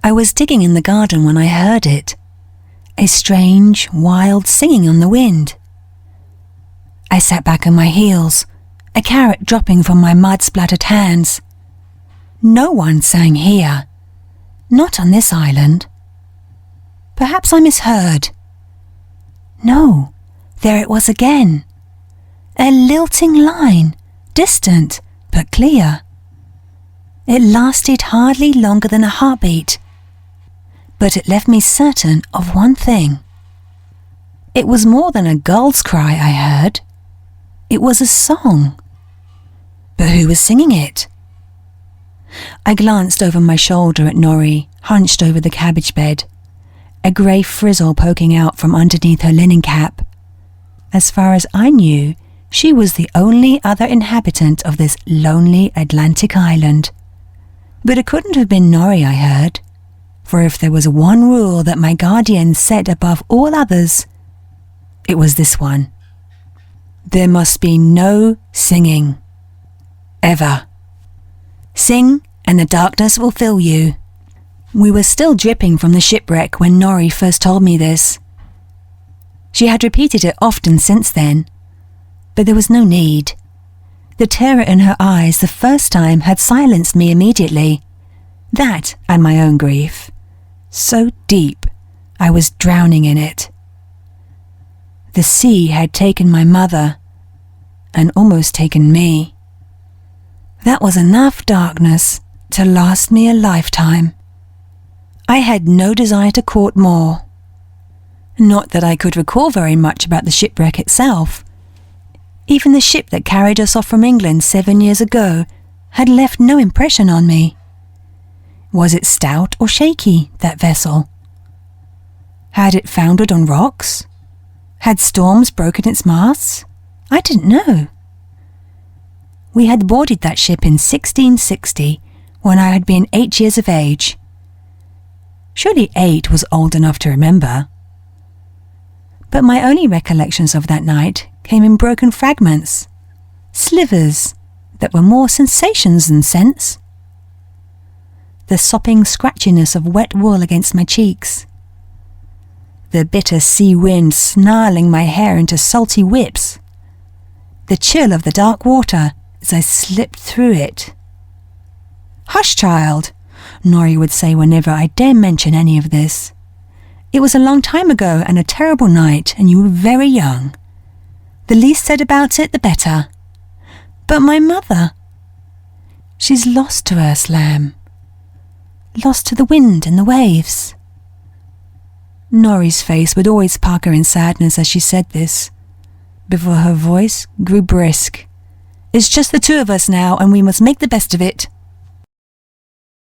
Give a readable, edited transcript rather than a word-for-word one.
I was digging in the garden when I heard it. A strange, wild singing on the wind. I sat back on my heels, a carrot dropping from my mud-splattered hands. No one sang here. Not on this island. Perhaps I misheard. No, there it was again. A lilting line, distant but clear. It lasted hardly longer than a heartbeat, but it left me certain of one thing. It was more than a gull's cry I heard. It was a song. But who was singing it? I glanced over my shoulder at Norrie, hunched over the cabbage bed, a grey frizzle poking out from underneath her linen cap. As far as I knew, she was the only other inhabitant of this lonely Atlantic island. But it couldn't have been Norrie I heard, for if there was one rule that my guardian set above all others, it was this one. There must be no singing. Ever. Sing, and the darkness will fill you. We were still dripping from the shipwreck when Norrie first told me this. She had repeated it often since then, but there was no need. The terror in her eyes the first time had silenced me immediately. That and my own grief. So deep, I was drowning in it. The sea had taken my mother, and almost taken me. That was enough darkness to last me a lifetime. I had no desire to court more. Not that I could recall very much about the shipwreck itself. Even the ship that carried us off from England 7 years ago had left no impression on me. Was it stout or shaky, that vessel? Had it foundered on rocks? Had storms broken its masts? I didn't know. We had boarded that ship in 1660, when I had been 8 years of age. Surely 8 was old enough to remember. But my only recollections of that night came in broken fragments, slivers that were more sensations than sense. The sopping scratchiness of wet wool against my cheeks. The bitter sea wind snarling my hair into salty whips. The chill of the dark water as I slipped through it. "Hush, child," Norrie would say whenever I dare mention any of this. "It was a long time ago and a terrible night, and you were very young. The least said about it, the better. But my mother, she's lost to us, lamb. Lost to the wind and the waves." Norrie's face would always pucker in sadness as she said this, before her voice grew brisk. "It's just the two of us now, and we must make the best of it."